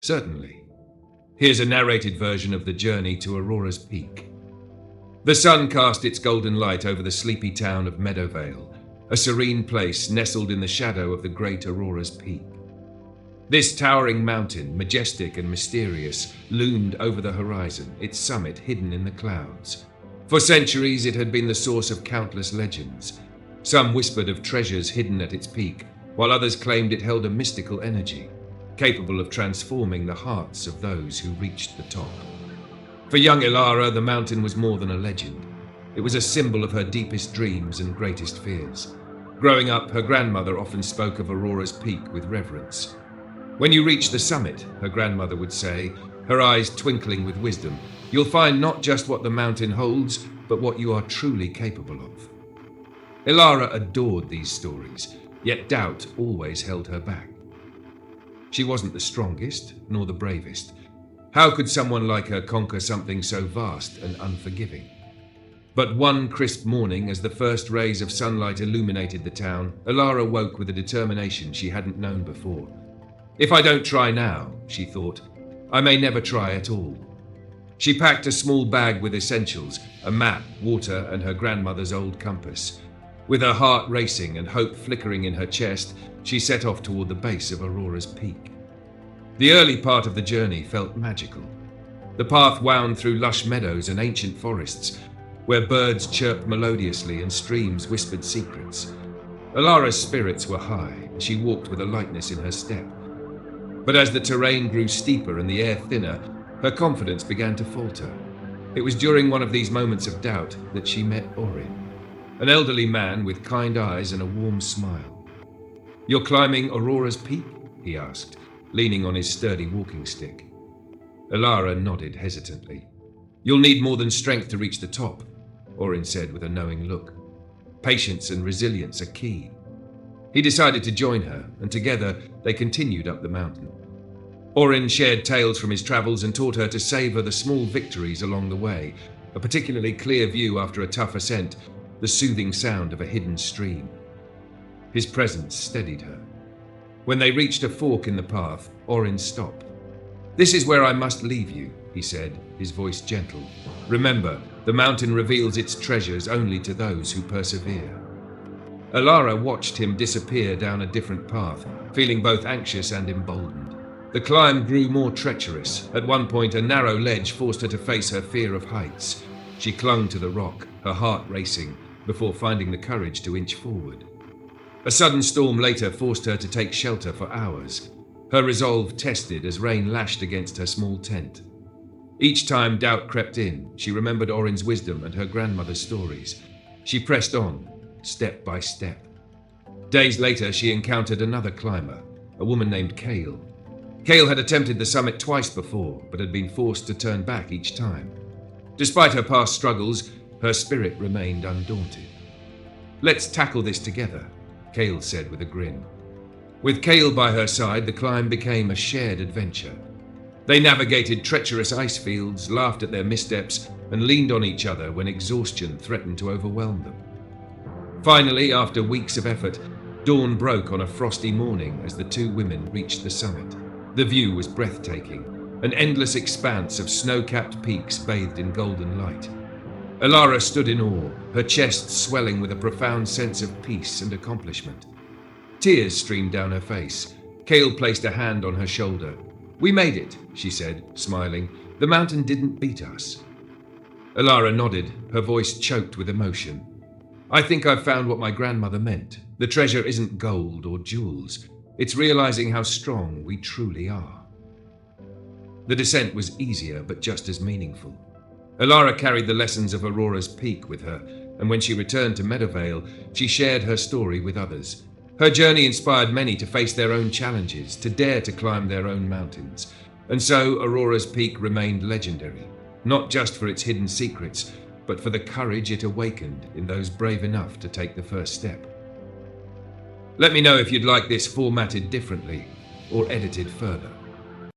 Certainly. Here's a narrated version of the journey to Aurora's Peak. The sun cast its golden light over the sleepy town of Meadowvale, a serene place nestled in the shadow of the great Aurora's Peak. This towering mountain, majestic and mysterious, loomed over the horizon, its summit hidden in the clouds. For centuries it had been the source of countless legends. Some whispered of treasures hidden at its peak, while others claimed it held a mystical energy, capable of transforming the hearts of those who reached the top. For young Aurora, the mountain was more than a legend. It was a symbol of her deepest dreams and greatest fears. Growing up, her grandmother often spoke of Aurora's Peak with reverence. When you reach the summit, her grandmother would say, her eyes twinkling with wisdom, you'll find not just what the mountain holds, but what you are truly capable of. Aurora adored these stories, yet doubt always held her back. She wasn't the strongest, nor the bravest. How could someone like her conquer something so vast and unforgiving? But one crisp morning, as the first rays of sunlight illuminated the town, Aurora woke with a determination she hadn't known before. If I don't try now, she thought, I may never try at all. She packed a small bag with essentials, a map, water, and her grandmother's old compass. With her heart racing and hope flickering in her chest, she set off toward the base of Aurora's Peak. The early part of the journey felt magical. The path wound through lush meadows and ancient forests, where birds chirped melodiously and streams whispered secrets. Aurora's spirits were high, and she walked with a lightness in her step. But as the terrain grew steeper and the air thinner, her confidence began to falter. It was during one of these moments of doubt that she met Orin, an elderly man with kind eyes and a warm smile. "You're climbing Aurora's Peak?" he asked, leaning on his sturdy walking stick. Aurora nodded hesitantly. "You'll need more than strength to reach the top," Orin said with a knowing look. "Patience and resilience are key." He decided to join her, and together they continued up the mountain. Orin shared tales from his travels and taught her to savor the small victories along the way, a particularly clear view after a tough ascent, the soothing sound of a hidden stream. His presence steadied her. When they reached a fork in the path, Orin stopped. "This is where I must leave you," he said, his voice gentle. "Remember, the mountain reveals its treasures only to those who persevere." Aurora watched him disappear down a different path, feeling both anxious and emboldened. The climb grew more treacherous. At one point, a narrow ledge forced her to face her fear of heights. She clung to the rock, her heart racing, before finding the courage to inch forward. A sudden storm later forced her to take shelter for hours, her resolve tested as rain lashed against her small tent. Each time doubt crept in, she remembered Orin's wisdom and her grandmother's stories. She pressed on, step by step. Days later, she encountered another climber, a woman named Kale. Kale had attempted the summit twice before, but had been forced to turn back each time. Despite her past struggles, her spirit remained undaunted. "Let's tackle this together," Kale said with a grin. With Kale by her side, the climb became a shared adventure. They navigated treacherous ice fields, laughed at their missteps, and leaned on each other when exhaustion threatened to overwhelm them. Finally, after weeks of effort, dawn broke on a frosty morning as the two women reached the summit. The view was breathtaking, an endless expanse of snow-capped peaks bathed in golden light. Aurora stood in awe, her chest swelling with a profound sense of peace and accomplishment. Tears streamed down her face. Kale placed a hand on her shoulder. "We made it," she said, smiling. "The mountain didn't beat us." Aurora nodded, her voice choked with emotion. "I think I've found what my grandmother meant. The treasure isn't gold or jewels. It's realizing how strong we truly are." The descent was easier, but just as meaningful. Aurora carried the lessons of Aurora's Peak with her, and when she returned to Meadowvale, she shared her story with others. Her journey inspired many to face their own challenges, to dare to climb their own mountains. And so Aurora's Peak remained legendary, not just for its hidden secrets, but for the courage it awakened in those brave enough to take the first step. Let me know if you'd like this formatted differently or edited further.